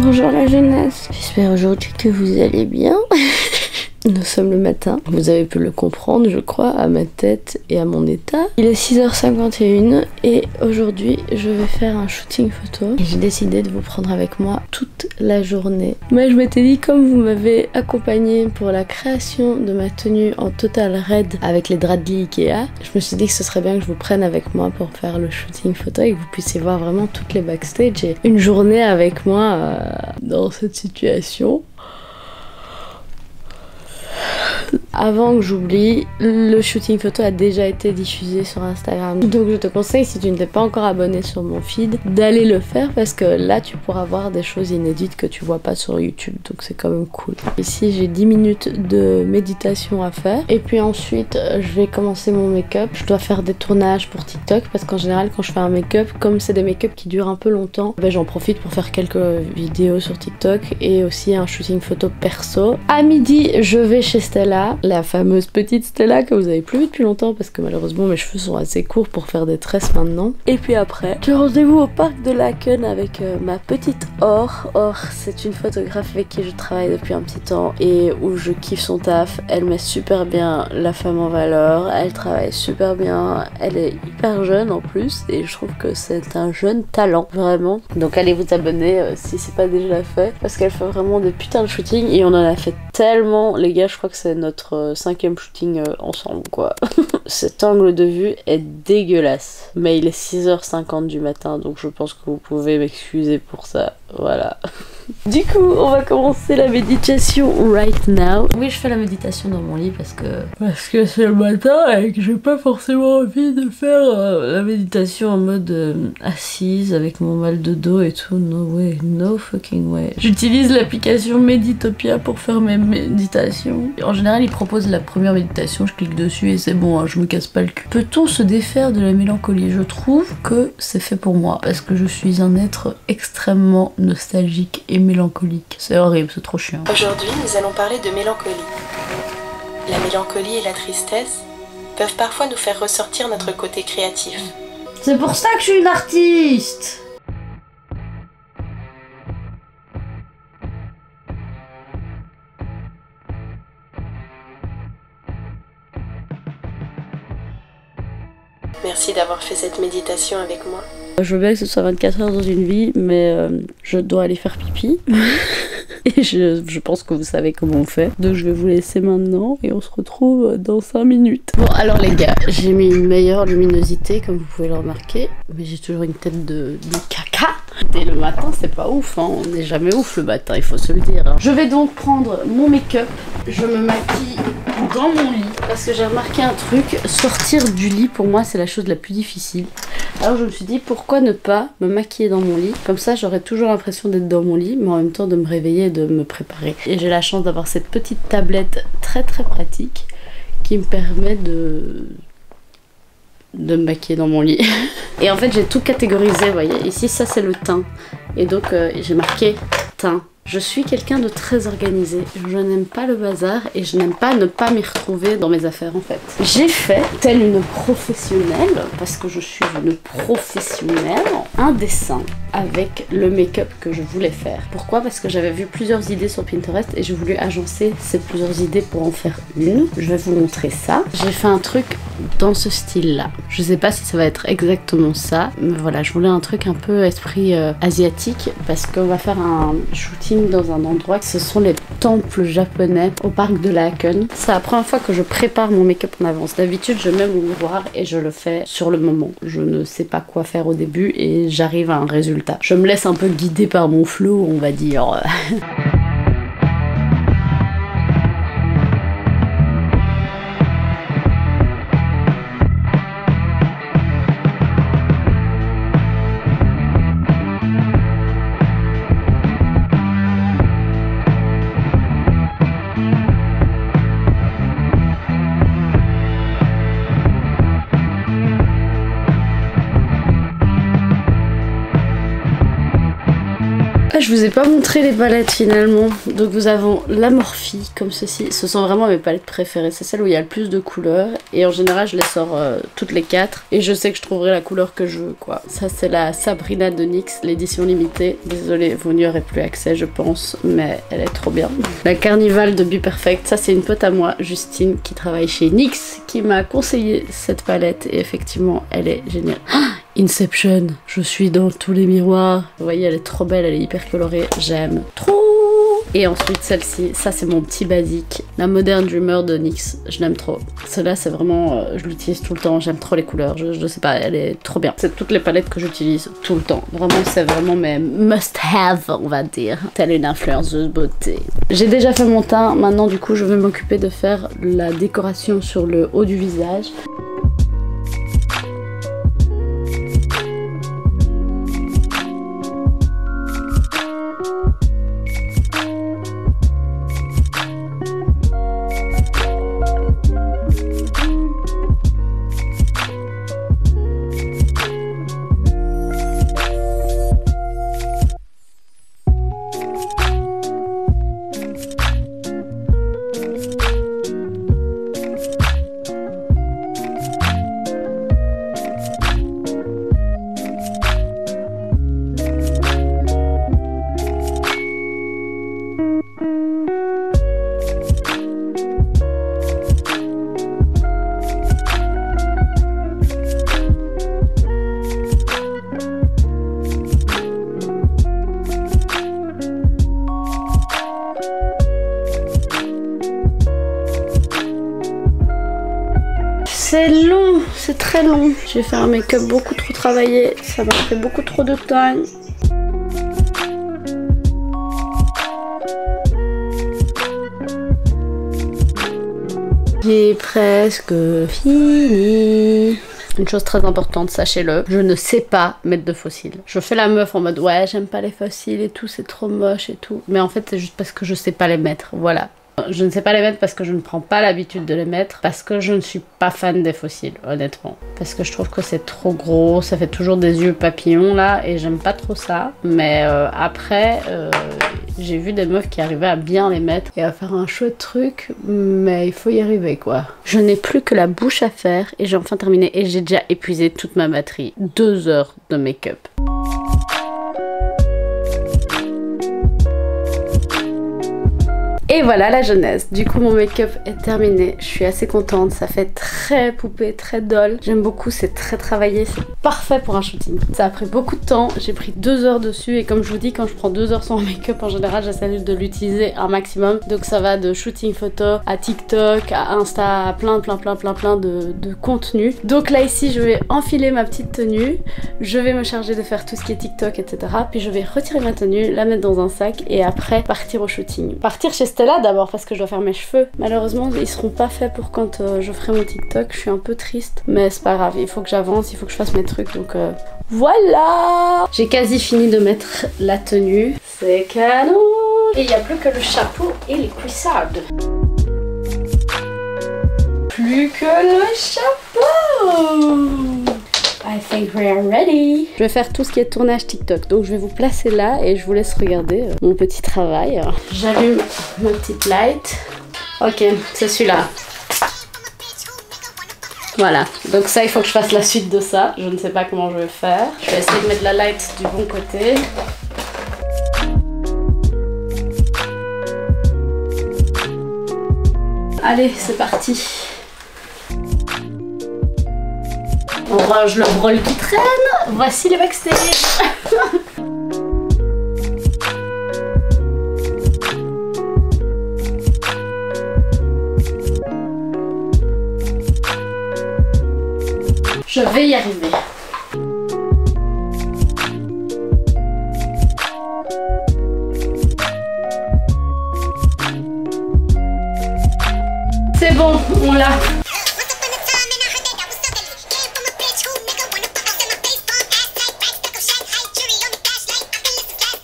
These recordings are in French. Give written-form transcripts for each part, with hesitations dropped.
Bonjour la jeunesse. J'espère aujourd'hui que vous allez bien. Nous sommes le matin, vous avez pu le comprendre je crois à ma tête et à mon état. Il est 6h51 et aujourd'hui je vais faire un shooting photo. Et j'ai décidé de vous prendre avec moi toute la journée. Moi je m'étais dit, comme vous m'avez accompagné pour la création de ma tenue en total raid avec les draps de lit Ikea, je me suis dit que ce serait bien que je vous prenne avec moi pour faire le shooting photo et que vous puissiez voir vraiment toutes les backstage et une journée avec moi dans cette situation. Avant que j'oublie, le shooting photo a déjà été diffusé sur Instagram. Donc je te conseille, si tu ne t'es pas encore abonné sur mon feed, d'aller le faire parce que là tu pourras voir des choses inédites que tu vois pas sur YouTube. Donc c'est quand même cool. Ici j'ai 10 minutes de méditation à faire. Et puis ensuite je vais commencer mon make-up. Je dois faire des tournages pour TikTok parce qu'en général quand je fais un make-up, comme c'est des make-up qui durent un peu longtemps, ben, j'en profite pour faire quelques vidéos sur TikTok et aussi un shooting photo perso. À midi je vais chez Stella, la fameuse petite Stella que vous avez plus vue depuis longtemps parce que malheureusement mes cheveux sont assez courts pour faire des tresses maintenant. Et puis après, j'ai rendez-vous au parc de Laken avec ma petite Or. Or, c'est une photographe avec qui je travaille depuis un petit temps et où je kiffe son taf. Elle met super bien la femme en valeur, elle travaille super bien, elle est hyper jeune en plus et je trouve que c'est un jeune talent, vraiment. Donc allez vous abonner si c'est pas déjà fait parce qu'elle fait vraiment des putains de shootings et on en a fait tellement, les gars, je crois que c'est notre 5e shooting ensemble quoi. Cet angle de vue est dégueulasse, mais il est 6h50 du matin donc je pense que vous pouvez m'excuser pour ça, voilà. Du coup, on va commencer la méditation right now. Oui, je fais la méditation dans mon lit parce que c'est le matin et que j'ai pas forcément envie de faire la méditation en mode assise avec mon mal de dos et tout. No way, no fucking way. J'utilise l'application Meditopia pour faire mes méditations. En général, ils proposent la première méditation, je clique dessus et c'est bon, hein, je me casse pas le cul. Peut-on se défaire de la mélancolie? Je trouve que c'est fait pour moi parce que je suis un être extrêmement nostalgique et mélancolique. C'est horrible, c'est trop chiant. Aujourd'hui, nous allons parler de mélancolie. La mélancolie et la tristesse peuvent parfois nous faire ressortir notre côté créatif. C'est pour ça que je suis une artiste! Merci d'avoir fait cette méditation avec moi. Je veux bien que ce soit 24 heures dans une vie, mais je dois aller faire pipi. Et je pense que vous savez comment on fait. Donc je vais vous laisser maintenant et on se retrouve dans 5 minutes. Bon alors les gars, j'ai mis une meilleure luminosité comme vous pouvez le remarquer. Mais j'ai toujours une tête de caca. Dès le matin c'est pas ouf, hein. On n'est jamais ouf le matin, il faut se le dire. Hein. Je vais donc prendre mon make-up. Je me maquille dans mon lit. Parce que j'ai remarqué un truc, sortir du lit pour moi c'est la chose la plus difficile. Alors je me suis dit pourquoi ne pas me maquiller dans mon lit. Comme ça j'aurai toujours l'impression d'être dans mon lit mais en même temps de me réveiller et de me préparer. Et j'ai la chance d'avoir cette petite tablette très très pratique qui me permet de me maquiller dans mon lit. Et en fait j'ai tout catégorisé, vous voyez. Ici ça c'est le teint. Et donc j'ai marqué teint. Je suis quelqu'un de très organisé, je n'aime pas le bazar et je n'aime pas ne pas m'y retrouver dans mes affaires en fait. J'ai fait, telle une professionnelle, parce que je suis une professionnelle, un dessin avec le make-up que je voulais faire. Pourquoi? Parce que j'avais vu plusieurs idées sur Pinterest et j'ai voulu agencer ces plusieurs idées pour en faire une. Je vais vous montrer ça. J'ai fait un truc dans ce style là. Je sais pas si ça va être exactement ça, mais voilà, je voulais un truc un peu esprit asiatique parce qu'on va faire un shooting dans un endroit, ce sont les temples japonais au parc de Laken. C'est la première fois que je prépare mon make-up en avance. D'habitude je mets mon miroir et je le fais sur le moment. Je ne sais pas quoi faire au début et j'arrive à un résultat. Je me laisse un peu guider par mon flow, on va dire. je vous ai pas montré les palettes finalement. Donc nous avons la Morphe comme ceci. Ce sont vraiment mes palettes préférées. C'est celle où il y a le plus de couleurs. Et en général je les sors toutes les 4. Et je sais que je trouverai la couleur que je veux quoi. Ça c'est la Sabrina de NYX, l'édition limitée. Désolée, vous n'y aurez plus accès je pense. Mais elle est trop bien. La Carnival de Be Perfect. Ça c'est une pote à moi, Justine, qui travaille chez NYX, qui m'a conseillé cette palette. Et effectivement elle est géniale. Inception, je suis dans tous les miroirs. Vous voyez, elle est trop belle, elle est hyper colorée. J'aime trop. Et ensuite celle-ci, ça c'est mon petit basique. La Modern Dreamer de NYX, je l'aime trop. Celle-là c'est vraiment, je l'utilise tout le temps. J'aime trop les couleurs, je sais pas, elle est trop bien. C'est toutes les palettes que j'utilise tout le temps. Vraiment, c'est vraiment mes must-have, on va dire. Telle une influenceuse beauté. J'ai déjà fait mon teint, maintenant du coup je vais m'occuper de faire la décoration sur le haut du visage. C'est long, c'est très long. J'ai fait un make-up beaucoup trop travaillé, ça m'a fait beaucoup trop de temps. J'ai presque fini. Une chose très importante, sachez-le, je ne sais pas mettre de faux cils. Je fais la meuf en mode ouais, j'aime pas les faux cils et tout, c'est trop moche et tout. Mais en fait, c'est juste parce que je sais pas les mettre, voilà. Je ne sais pas les mettre parce que je ne prends pas l'habitude de les mettre, parce que je ne suis pas fan des faux cils, honnêtement. Parce que je trouve que c'est trop gros, ça fait toujours des yeux papillons là, et j'aime pas trop ça. Mais après, j'ai vu des meufs qui arrivaient à bien les mettre et à faire un chouette truc, mais il faut y arriver quoi. Je n'ai plus que la bouche à faire et j'ai enfin terminé et j'ai déjà épuisé toute ma batterie. 2 heures de make-up. Et voilà la jeunesse. Du coup mon make-up est terminé. Je suis assez contente. Ça fait très poupée, très doll. J'aime beaucoup, c'est très travaillé. C'est parfait pour un shooting. Ça a pris beaucoup de temps. J'ai pris 2 heures dessus. Et comme je vous dis, quand je prends 2 heures sur un make-up, en général, j'essaie de l'utiliser un maximum. Donc ça va de shooting photo à TikTok, à Insta, à plein de contenu. Donc là ici, je vais enfiler ma petite tenue. Je vais me charger de faire tout ce qui est TikTok, etc. Puis je vais retirer ma tenue, la mettre dans un sac et après partir au shooting. Partir chez Stella d'abord parce que je dois faire mes cheveux. Malheureusement ils seront pas faits pour quand je ferai mon TikTok. Je suis un peu triste mais c'est pas grave, il faut que j'avance, il faut que je fasse mes trucs donc voilà. J'ai quasi fini de mettre la tenue, c'est canon. Et il n'y a plus que le chapeau et les cuissardes. Plus que le chapeau. I think we are ready. Je vais faire tout ce qui est tournage TikTok. Donc je vais vous placer là et je vous laisse regarder mon petit travail. J'allume ma petite light. Ok, c'est celui-là. Voilà. Donc ça, il faut que je fasse la suite de ça. Je ne sais pas comment je vais faire. Je vais essayer de mettre la light du bon côté. Allez, c'est parti. On range le brol qui traîne. Voici les backstage. Je vais y arriver. C'est bon, on l'a.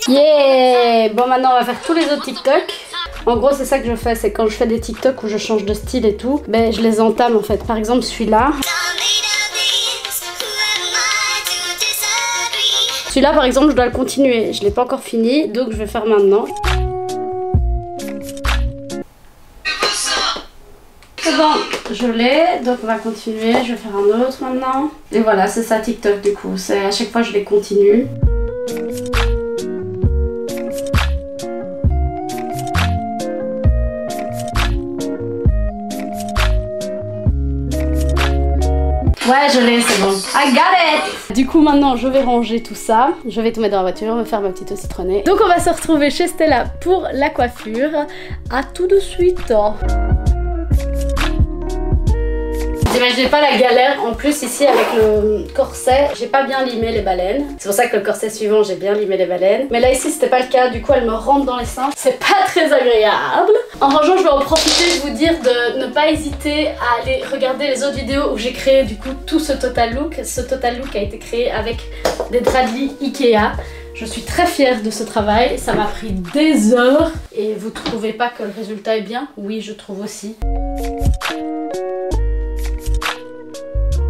Yeah! Bon, maintenant on va faire tous les autres TikTok. En gros c'est ça que je fais, c'est quand je fais des TikTok où je change de style et tout, ben je les entame en fait. Par exemple Celui-là par exemple je dois le continuer, je l'ai pas encore fini donc je vais faire maintenant. C'est bon, je l'ai, donc on va continuer, je vais faire un autre maintenant. Et voilà, c'est ça TikTok du coup, c'est à chaque fois je les continue. Ouais, je l'ai, c'est bon. I got it! Du coup, maintenant, je vais ranger tout ça. Je vais tout mettre dans la voiture, me faire ma petite eau citronnée. Donc, on va se retrouver chez Stella pour la coiffure. À tout de suite! Vous imaginez pas la galère, en plus ici avec le corset, j'ai pas bien limé les baleines. C'est pour ça que le corset suivant, j'ai bien limé les baleines. Mais là ici, c'était pas le cas, du coup elle me rentre dans les seins. C'est pas très agréable. En rangeant, je vais en profiter de vous dire de ne pas hésiter à aller regarder les autres vidéos où j'ai créé du coup tout ce total look. Ce total look a été créé avec des draps de lit Ikea. Je suis très fière de ce travail, ça m'a pris des heures. Et vous trouvez pas que le résultat est bien? Oui, je trouve aussi.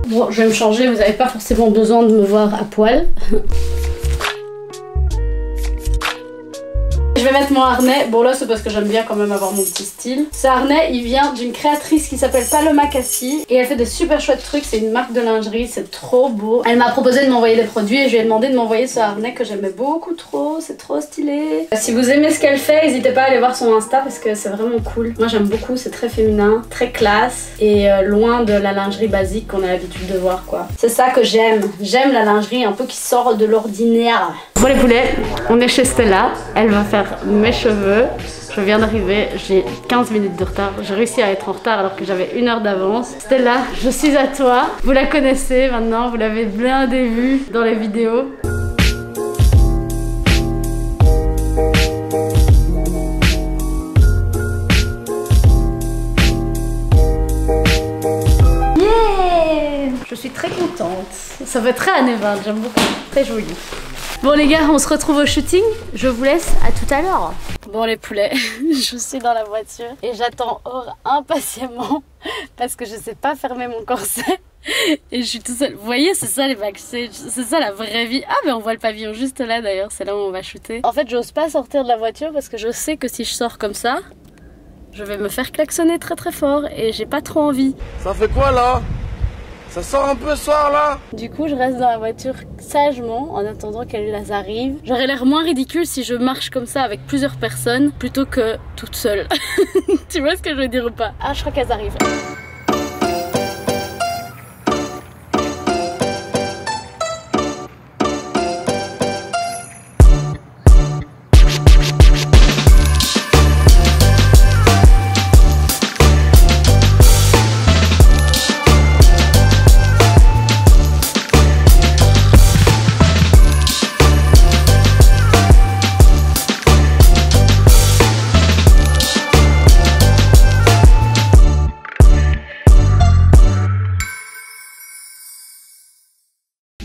Bon, je vais me changer, vous n'avez pas forcément besoin de me voir à poil. Je vais mettre mon harnais. Bon là c'est parce que j'aime bien quand même avoir mon petit style. Ce harnais il vient d'une créatrice qui s'appelle Paloma Cassie et elle fait des super chouettes trucs. C'est une marque de lingerie, c'est trop beau. Elle m'a proposé de m'envoyer des produits et je lui ai demandé de m'envoyer ce harnais que j'aimais beaucoup trop. C'est trop stylé. Si vous aimez ce qu'elle fait, n'hésitez pas à aller voir son Insta parce que c'est vraiment cool. Moi j'aime beaucoup, c'est très féminin, très classe et loin de la lingerie basique qu'on a l'habitude de voir quoi. C'est ça que j'aime. J'aime la lingerie un peu qui sort de l'ordinaire. Bon les poulets, on est chez Stella. Elle va faire mes cheveux. Je viens d'arriver, j'ai 15 minutes de retard. J'ai réussi à être en retard alors que j'avais 1 heure d'avance. Stella, je suis à toi. Vous la connaissez maintenant, vous l'avez blindée vue dans les vidéos. Yeah! Je suis très contente. Ça fait très années 20, j'aime beaucoup. Très joli. Bon les gars, on se retrouve au shooting. Je vous laisse, à tout à l'heure. Bon les poulets, je suis dans la voiture et j'attends Or impatiemment parce que je sais pas fermer mon corset et je suis tout seul. Vous voyez, c'est ça les backstage, c'est ça la vraie vie. Ah mais on voit le pavillon juste là d'ailleurs, c'est là où on va shooter. En fait j'ose pas sortir de la voiture parce que je sais que si je sors comme ça, je vais me faire klaxonner très très fort et j'ai pas trop envie. Ça fait quoi là? Ça sort un peu soir là? Du coup je reste dans la voiture sagement en attendant qu'elles arrivent. J'aurais l'air moins ridicule si je marche comme ça avec plusieurs personnes plutôt que toute seule. Tu vois ce que je veux dire ou pas? Ah je crois qu'elles arrivent.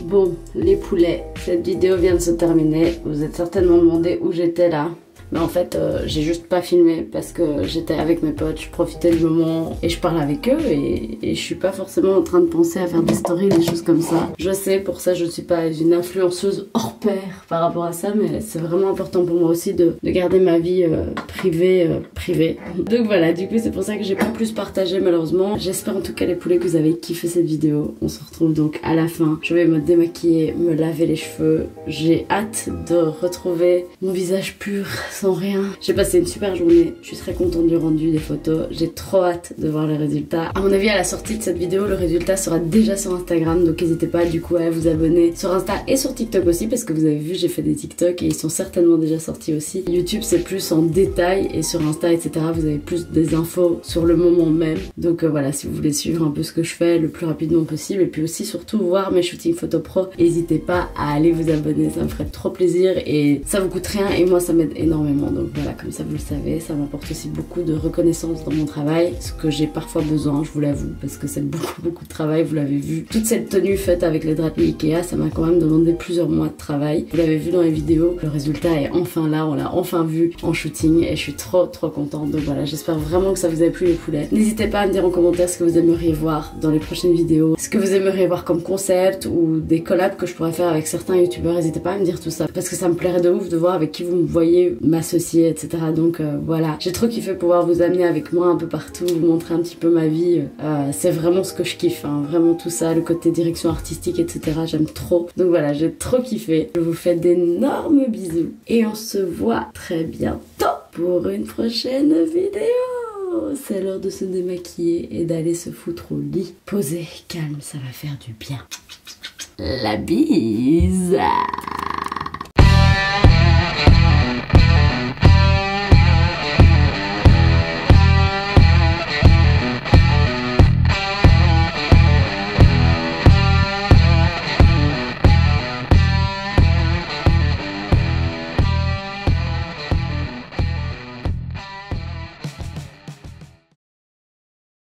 Bon, les poulets, cette vidéo vient de se terminer. Vous êtes certainement demandé où j'étais là. Mais en fait, j'ai juste pas filmé parce que j'étais avec mes potes, je profitais du moment et je parle avec eux et je suis pas forcément en train de penser à faire des stories, des choses comme ça. Je sais, pour ça je suis pas une influenceuse hors pair par rapport à ça, mais c'est vraiment important pour moi aussi de garder ma vie privée. Donc voilà, du coup c'est pour ça que j'ai pas plus partagé malheureusement. J'espère en tout cas les poulets que vous avez kiffé cette vidéo. On se retrouve donc à la fin. Je vais me démaquiller, me laver les cheveux. J'ai hâte de retrouver mon visage pur, sans rien. J'ai passé une super journée, je suis très contente du rendu des photos, j'ai trop hâte de voir les résultats. À mon avis à la sortie de cette vidéo le résultat sera déjà sur Instagram, donc n'hésitez pas du coup à vous abonner sur Insta et sur TikTok aussi parce que vous avez vu j'ai fait des TikTok et ils sont certainement déjà sortis aussi. YouTube c'est plus en détail et sur Insta etc vous avez plus des infos sur le moment même. Donc voilà, si vous voulez suivre un peu ce que je fais le plus rapidement possible et puis aussi surtout voir mes shootings photo pro, n'hésitez pas à aller vous abonner, ça me ferait trop plaisir et ça vous coûte rien et moi ça m'aide énormément. Donc voilà, comme ça vous le savez, ça m'apporte aussi beaucoup de reconnaissance dans mon travail, ce que j'ai parfois besoin, je vous l'avoue, parce que c'est beaucoup de travail, vous l'avez vu. Toute cette tenue faite avec les draps Ikea, ça m'a quand même demandé plusieurs mois de travail. Vous l'avez vu dans les vidéos, le résultat est enfin là, on l'a enfin vu en shooting et je suis trop contente. contente. Donc voilà, j'espère vraiment que ça vous a plu les poulets. N'hésitez pas à me dire en commentaire ce que vous aimeriez voir dans les prochaines vidéos, ce que vous aimeriez voir comme concept ou des collabs que je pourrais faire avec certains youtubeurs. N'hésitez pas à me dire tout ça parce que ça me plairait de ouf de voir avec qui vous me voyez m'associer, etc. Donc voilà, j'ai trop kiffé pouvoir vous amener avec moi un peu partout, vous montrer un petit peu ma vie. C'est vraiment ce que je kiffe, hein. Vraiment tout ça, le côté direction artistique, etc. J'aime trop. Donc voilà, j'ai trop kiffé. Je vous fais d'énormes bisous et on se voit très bientôt pour une prochaine vidéo. C'est l'heure de se démaquiller et d'aller se foutre au lit. Posé, calme, ça va faire du bien. La bise.